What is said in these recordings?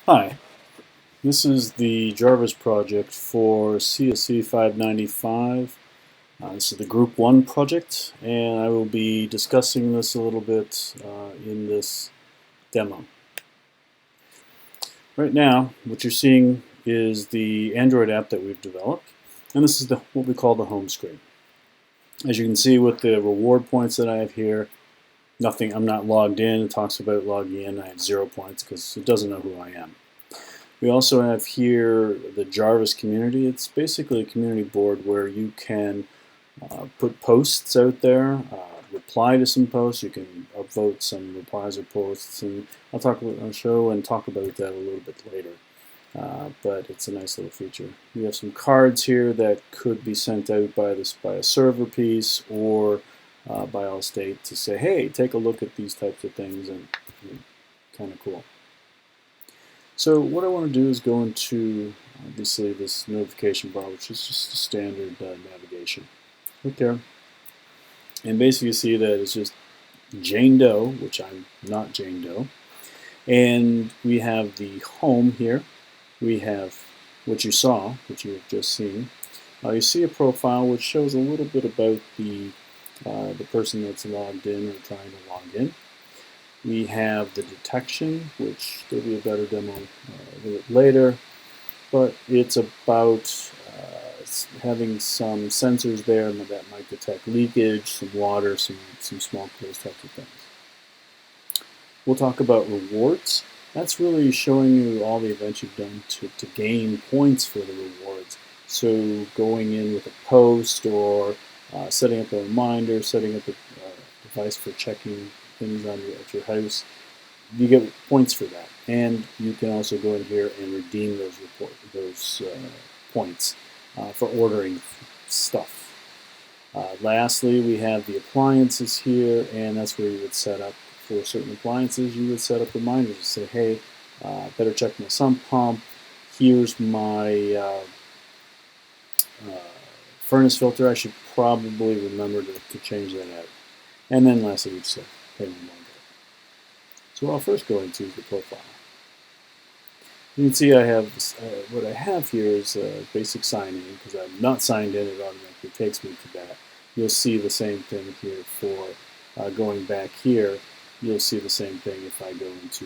Hi, this is the Jarvis project for CSC 595. This is the Group 1 project, and I will be discussing this a little bit in this demo. Right now, what you're seeing is the Android app that we've developed, and this is what we call the home screen. As you can see with the reward points that I have here, I'm not logged in. It talks about logging in. I have 0 points because it doesn't know who I am. We also have here the Jarvis community. It's basically a community board where you can put posts out there, reply to some posts. You can upvote some replies or posts, and I'll show and talk about that a little bit later. But it's a nice little feature. We have some cards here that could be sent out by a server piece or by AllState to say, hey, take a look at these types of things, and kind of cool. So what I want to do is go into, obviously, this notification bar, which is just a standard navigation. Right there. And basically you see that it's just Jane Doe, which I'm not Jane Doe. And we have the home here. We have what you saw, which you have just seen. You see a profile which shows a little bit about the person that's logged in or trying to log in. We have the detection, which there'll be a better demo a little bit later, but it's about having some sensors there that might detect leakage, some water, some smoke, those types of things. We'll talk about rewards. That's really showing you all the events you've done to gain points for the rewards. So going in with a post or setting up a reminder, setting up a device for checking things at your house, you get points for that. And you can also go in here and redeem those points for ordering stuff. Lastly, we have the appliances here, and that's where you would set up for certain appliances. You would set up reminders to say, hey, better check my sump pump. Here's my furnace filter. I should probably remember to change that out. And then lastly, we'd say, pay me more. So I'll first go into the profile. You can see I have what I have here is a basic sign in. Because I'm not signed in, it automatically takes me to that. You'll see the same thing here for going back here. You'll see the same thing if I go into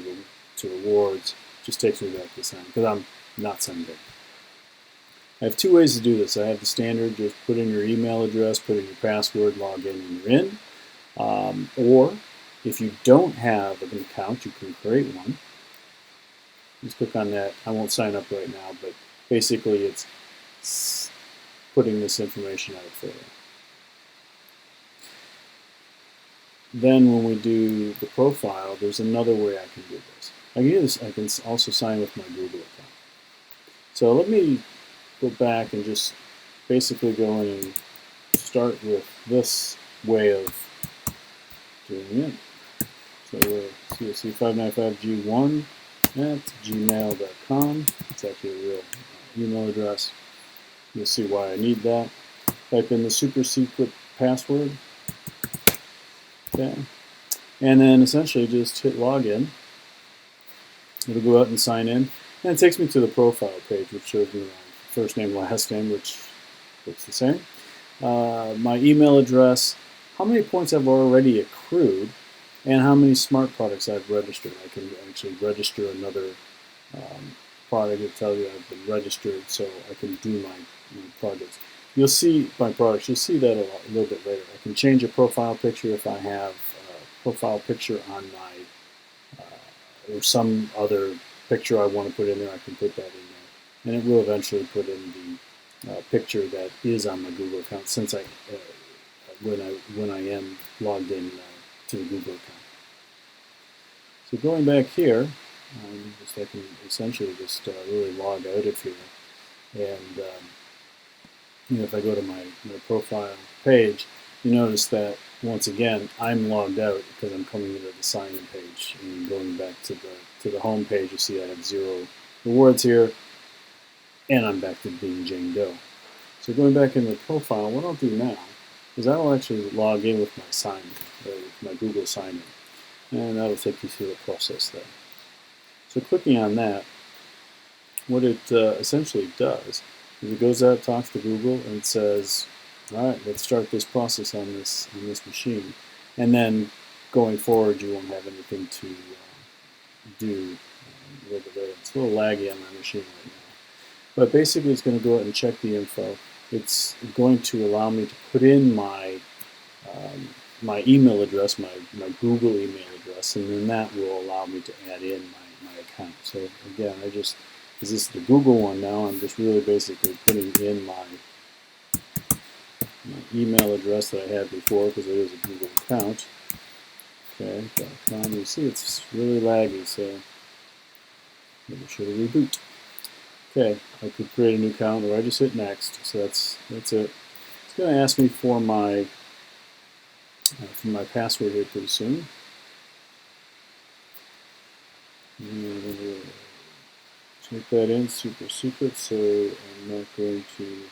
rewards. It just takes me back to sign because I'm not signed in. I have two ways to do this. I have the standard, just put in your email address, put in your password, log in, and you're in. Or if you don't have an account, you can create one. Just click on that. I won't sign up right now, but basically it's putting this information out further. Then when we do the profile, there's another way I can do this. I can also sign with my Google account. So let me go back and just basically go in and start with this way of doing it. So we're CSC595G1 at gmail.com. It's actually a real email address. You'll see why I need that. Type in the super secret password. Okay. And then essentially just hit login. It'll go out and sign in. And it takes me to the profile page, which shows me my first name, last name, which looks the same. My email address, how many points I've already accrued, and how many smart products I've registered. I can actually register another product to tell you I've been registered, so I can do my projects. You'll see my products. You'll see that a little bit later. I can change a profile picture if I have a profile picture on my or some other picture I want to put in there. I can put that in there, and it will eventually put in the picture that is on my Google account since when I am logged in to the Google account. So going back here, I can essentially just really log out of here, and if I go to my profile page, you notice that once again I'm logged out because I'm coming into the sign-in page, and going back to the home page, you see I have 0 rewards here, and I'm back to being Jane Doe. So going back in the profile, what I'll do now is I will actually log in with my sign-in, with my Google sign-in, and that'll take you through the process there. So clicking on that, what it essentially does is it goes out, talks to Google, and says, all right, let's start this process on this machine. And then going forward, you won't have anything to do with it. It's a little laggy on my machine right now. But basically, it's going to go out and check the info. It's going to allow me to put in my my email address, my Google email address, and then that will allow me to add in my account. So again, because this is the Google one now, I'm just really basically putting in my email address that I had before because it is a Google account. Okay, .com. You see it's really laggy, so maybe should reboot. Okay, I could create a new account, or I just hit next. So that's it. It's going to ask me for my password here pretty soon. Type that in, super secret. So I'm not going to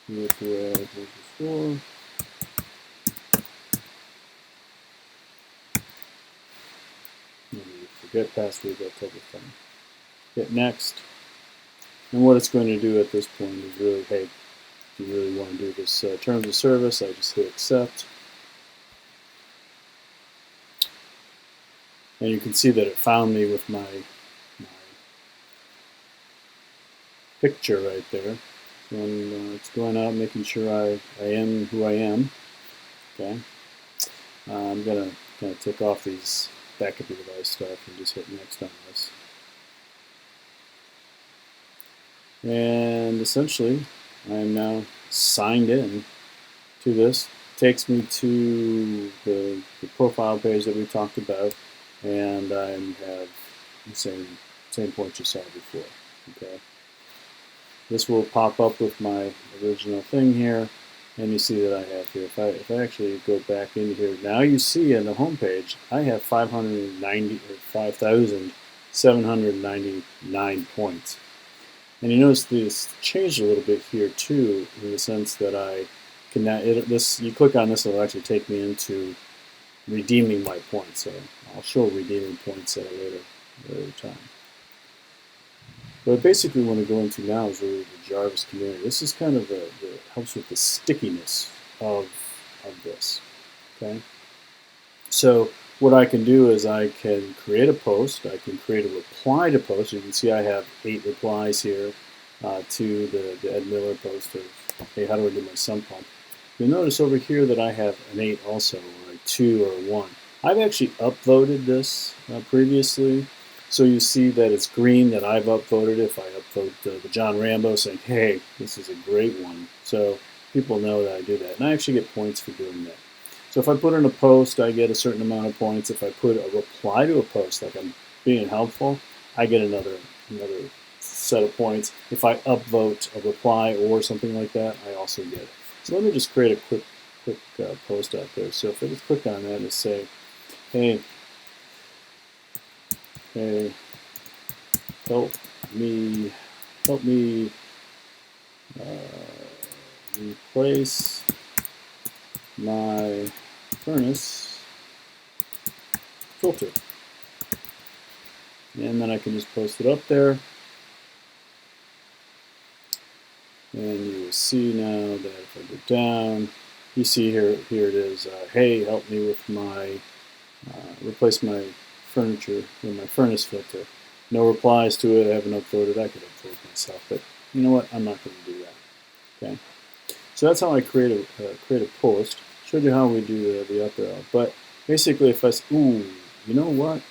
do it the way I did before. Forget password, that type of thing. Hit next. And what it's going to do at this point is really, hey, if you really want to do this terms of service, I just hit accept. And you can see that it found me with my picture right there. And it's going out, making sure I am who I am. Okay. I'm going to kind of tick off these backup your device stuff and just hit next on this. And essentially, I am now signed in to this. Takes me to the profile page that we talked about, and I have the same points you saw before. Okay. This will pop up with my original thing here, and you see that I have here. If I actually go back into here, now you see in the home page I have 5,799 points. And you notice this changed a little bit here too, in the sense that I can now, you click on this, it'll actually take me into redeeming my points. So I'll show redeeming points at a later time. But basically what I go into now is really the Jarvis community. This is kind of helps with the stickiness of this. Okay. So what I can do is I can create a post. I can create a reply to post. You can see I have 8 replies here to the Ed Miller post of, hey, how do I do my sump pump? You'll notice over here that I have an 8 also, or a 2 or a 1. I've actually upvoted this previously. So you see that it's green that I've upvoted. If I upvote the John Rambo saying, hey, this is a great one. So people know that I do that. And I actually get points for doing that. So if I put in a post, I get a certain amount of points. If I put a reply to a post, like I'm being helpful, I get another set of points. If I upvote a reply or something like that, I also get it. So let me just create a quick post out there. So if I just click on that and say, hey, help me replace my furnace filter. And then I can just post it up there. And you will see now that if I go down, you see here it is, hey, help me with my, replace my furniture with my furnace filter. No replies to it, I haven't upvoted, I could upvote myself, but you know what, I'm not going to do that. Okay. So that's how I create a post. Showed you how we do the up arrow. But basically if I, you know what,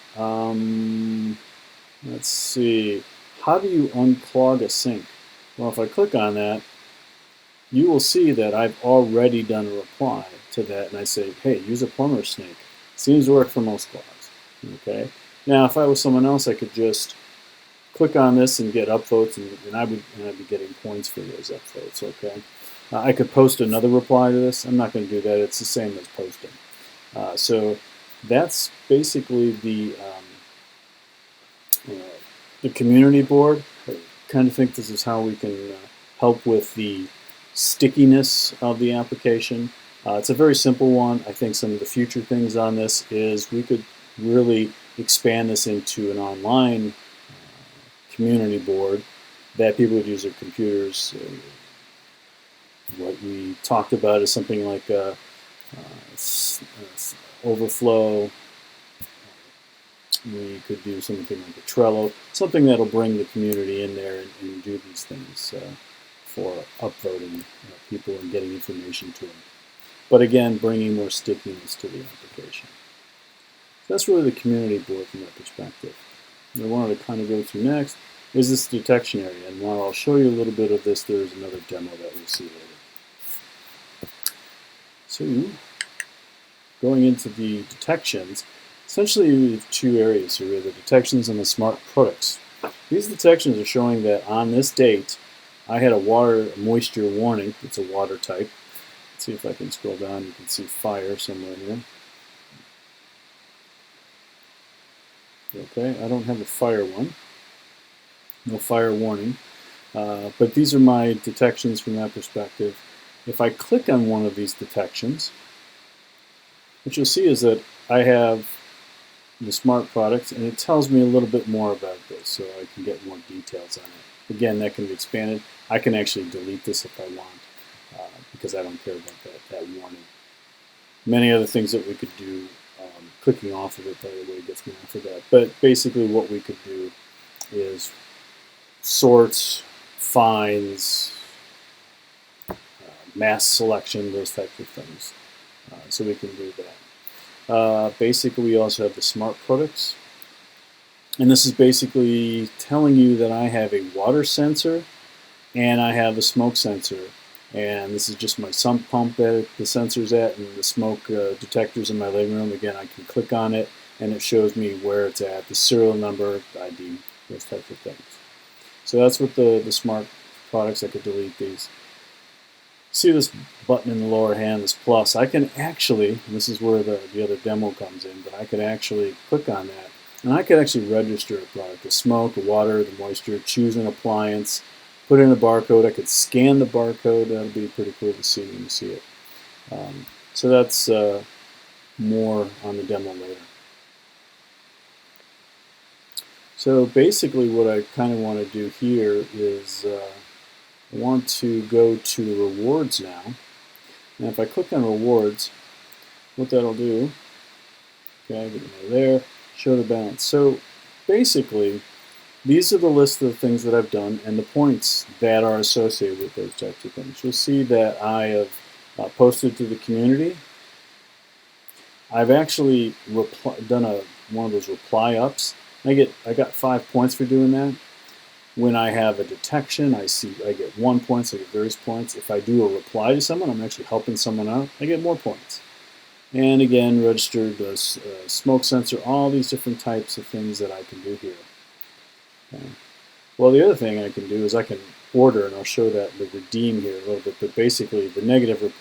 let's see, how do you unclog a sink? Well, if I click on that, you will see that I've already done a reply to that, and I say, hey, use a plumber snake. Seems to work for most clogs. Okay. Now, if I was someone else, I could just click on this and get upvotes, and I'd be getting points for those upvotes. Okay. I could post another reply to this. I'm not going to do that. It's the same as posting. So that's basically the community board. I kind of think this is how we can help with the stickiness of the application. It's a very simple one. I think some of the future things on this is we could really expand this into an online community board that people would use their computers. What we talked about is something like overflow. We could do something like a Trello, something that'll bring the community in there and do these things for upvoting people and getting information to them. But again, bringing more stickiness to the application. So that's really the community board from that perspective. What I wanted to kind of go to next is this detection area. And while I'll show you a little bit of this, there's another demo that we'll see later. So, going into the detections, essentially we have two areas here. We have the detections and the smart products. These detections are showing that on this date, I had a moisture warning. It's a water type. Let's see if I can scroll down. You can see fire somewhere in here. Okay, I don't have a fire one. No fire warning. But these are my detections from that perspective. If I click on one of these detections, what you'll see is that I have the smart products, and it tells me a little bit more about this, so I can get more details on it. Again, that can be expanded. I can actually delete this if I want, because I don't care about that warning. Many other things that we could do, clicking off of it, by the way, gets me off of that. But basically what we could do is sort, finds, mass selection, those types of things. So we can do that. Basically, we also have the smart products. And this is basically telling you that I have a water sensor and I have a smoke sensor. And this is just my sump pump that the sensor's at, and the smoke detector's in my living room. Again, I can click on it and it shows me where it's at, the serial number, the ID, those types of things. So that's what the smart products. I could delete these. See this button in the lower hand, this plus. I can actually, and this is where the other demo comes in, but I could actually click on that, and I could actually register a product, the smoke, the water, the moisture, choose an appliance, put in a barcode. I could scan the barcode. That'll be pretty cool to see when you see it. So that's more on the demo later. So basically what I kind of want to do here is I want to go to the rewards now. And if I click on rewards, what that'll do, okay, get it there, show the balance. So basically, these are the list of the things that I've done and the points that are associated with those types of things. You'll see that I have posted to the community. I've actually done one of those reply ups. I got 5 points for doing that. When I have a detection, I get 1 point, so I get various points. If I do a reply to someone, I'm actually helping someone out, I get more points. And again, registered smoke sensor, all these different types of things that I can do here. Okay. Well, the other thing I can do is I can order, and I'll show that the redeem here a little bit, but basically the negative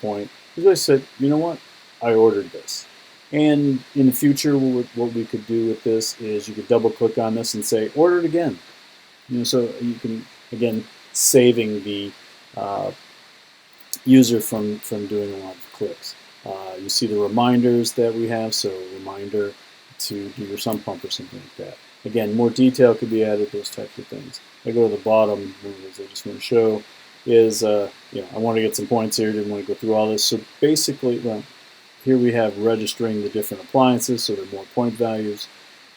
point is I said, you know what, I ordered this. And in the future, what we could do with this is you could double click on this and say, order it again. So you can, again, saving the user from doing a lot of clicks. You see the reminders that we have, so reminder to do your sump pump or something like that. Again, more detail could be added, those types of things. I go to the bottom, one of those I just want to show is, I want to get some points here, didn't want to go through all this. So basically, well, here we have registering the different appliances, so there are more point values.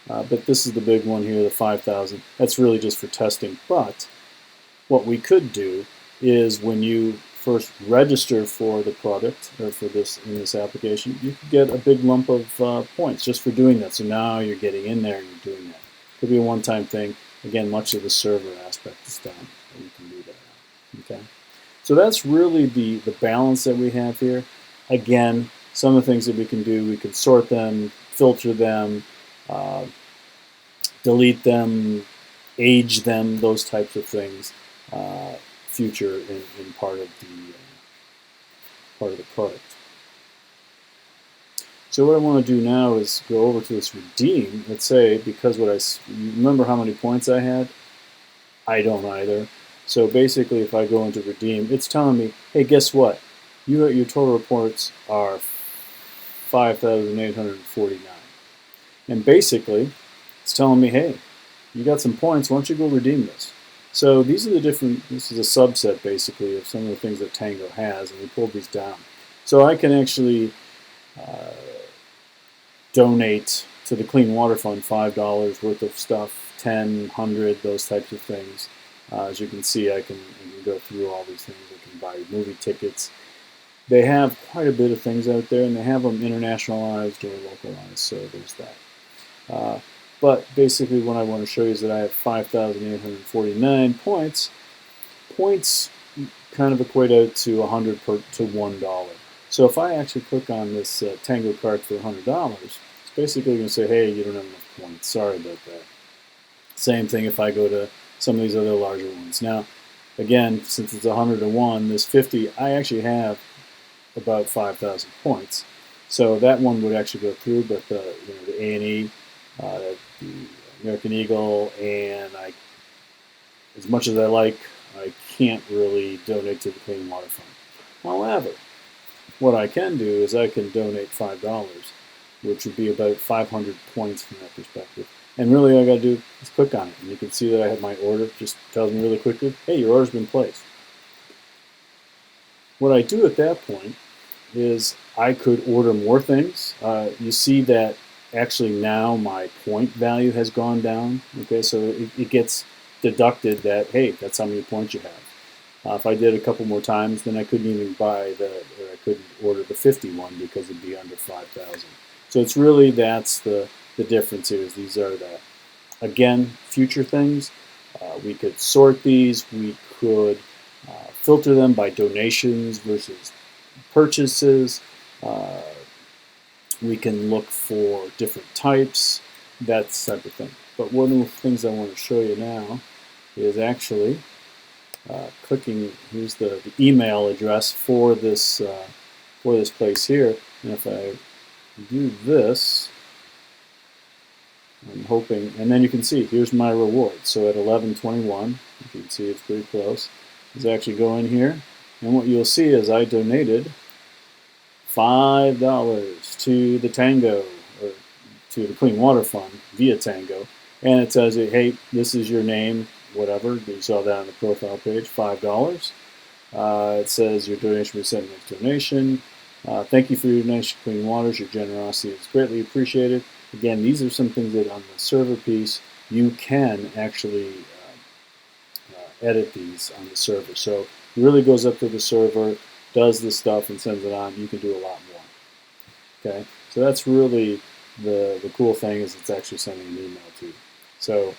But this is the big one here, the 5,000. That's really just for testing. But what we could do is when you first register for the product or for this in this application, you could get a big lump of points just for doing that. So now you're getting in there and you're doing that. Could be a one-time thing. Again, much of the server aspect is done, and you can do that. Okay. So that's really the balance that we have here. Again, some of the things that we can do, we can sort them, filter them, delete them, age them, those types of things, future in part of the product. So what I want to do now is go over to this redeem. Let's say, because remember how many points I had? I don't either. So basically, if I go into redeem, it's telling me, hey, guess what? Your total reports are 5,849. And basically, it's telling me, hey, you got some points. Why don't you go redeem this? So these are the different, this is a subset basically of some of the things that Tango has, and we pulled these down. So I can actually donate to the Clean Water Fund $5 worth of stuff, 10, 100, those types of things. As you can see, I can go through all these things. I can buy movie tickets. They have quite a bit of things out there, and they have them internationalized or localized, so there's that. But basically what I want to show you is that I have 5,849 points. Points kind of equate out to 100 to $1. So if I actually click on this Tango card for $100, it's basically going to say, hey, you don't have enough points. Sorry about that. Same thing if I go to some of these other larger ones. Now, again, since it's 100 to 1, this 50, I actually have about 5,000 points. So that one would actually go through, but the A&E, the American Eagle, and as much as I like, I can't really donate to the Clean Water Fund. However, what I can do is I can donate $5, which would be about 500 points from that perspective. And really all I got to do is click on it. And you can see that I have my order. It just tells me really quickly, hey, your order's been placed. What I do at that point is I could order more things. You see that actually now my point value has gone down. Okay, so it gets deducted that, hey, that's how many points you have. If I did a couple more times, then I couldn't even buy or I couldn't order the 51 because it'd be under 5,000. So it's really, that's the difference here, is these are the, again, future things. We could sort these, we could filter them by donations versus purchases. We can look for different types, that type of thing. But one of the things I want to show you now is actually clicking, here's the email address for this place here. And if I do this, I'm hoping, and then you can see, here's my reward. So at 11:21, you can see it's pretty close. Let's actually go in here, and what you'll see is I donated $5 to the Tango, or to the Clean Water Fund via Tango, and it says, hey, this is your name, whatever. You saw that on the profile page, $5. It says your donation was sent next donation. Thank you for your donation to Clean Waters. Your generosity is greatly appreciated. Again, these are some things that on the server piece you can actually edit these on the server. So it really goes up to the server, does this stuff, and sends it on. You can do a lot more. Okay, so that's really the cool thing, is it's actually sending an email to you. So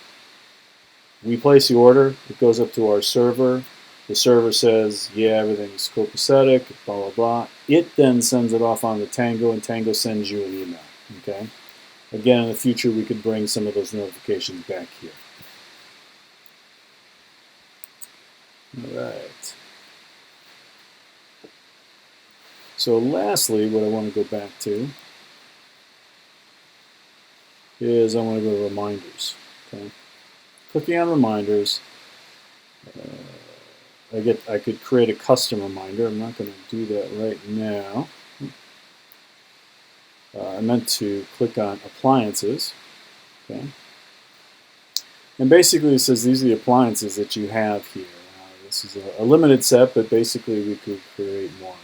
we place the order. It goes up to our server. The server says, yeah, everything's copacetic, blah, blah, blah. It then sends it off on the Tango, and Tango sends you an email. Okay. Again, in the future, we could bring some of those notifications back here. All right. So lastly, what I want to go back to is I want to go to reminders. Okay. Clicking on reminders, I could create a custom reminder. I'm not going to do that right now. I meant to click on appliances. Okay. And basically it says these are the appliances that you have here. This is a limited set, but basically we could create more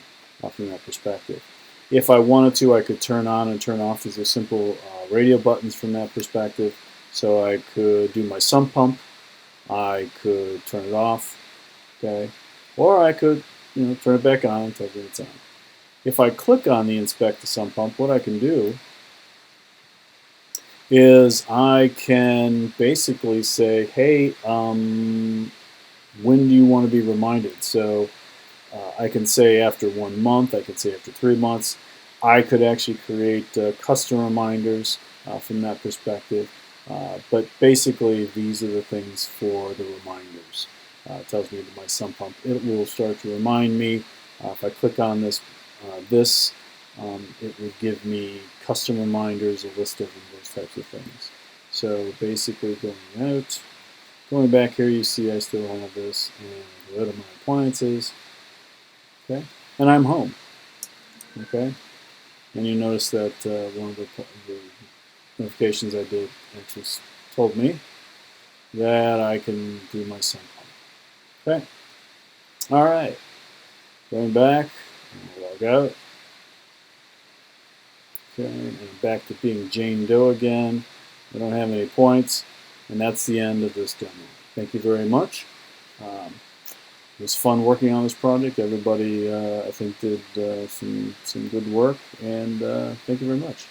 from that perspective. If I wanted to, I could turn on and turn off. These are simple radio buttons from that perspective. So I could do my sump pump. I could turn it off. Okay. Or I could, turn it back on until it's on. If I click on the inspect the sump pump, what I can do is I can basically say, hey, when do you want to be reminded? So I can say after 1 month, I can say after 3 months. I could actually create custom reminders from that perspective. But basically, these are the things for the reminders. It tells me that my sump pump, it will start to remind me. If I click on this, it will give me custom reminders, a list of them, those types of things. So basically going back here, you see I still have this, and go to my appliances, okay, and I'm home, okay, and you notice that one of the notifications I did actually told me that I can do my send point. Okay. All right. Going back, log out. Okay, and back to being Jane Doe again. I don't have any points, and that's the end of this demo. Thank you very much. It was fun working on this project. Everybody, I think, did some good work, and thank you very much.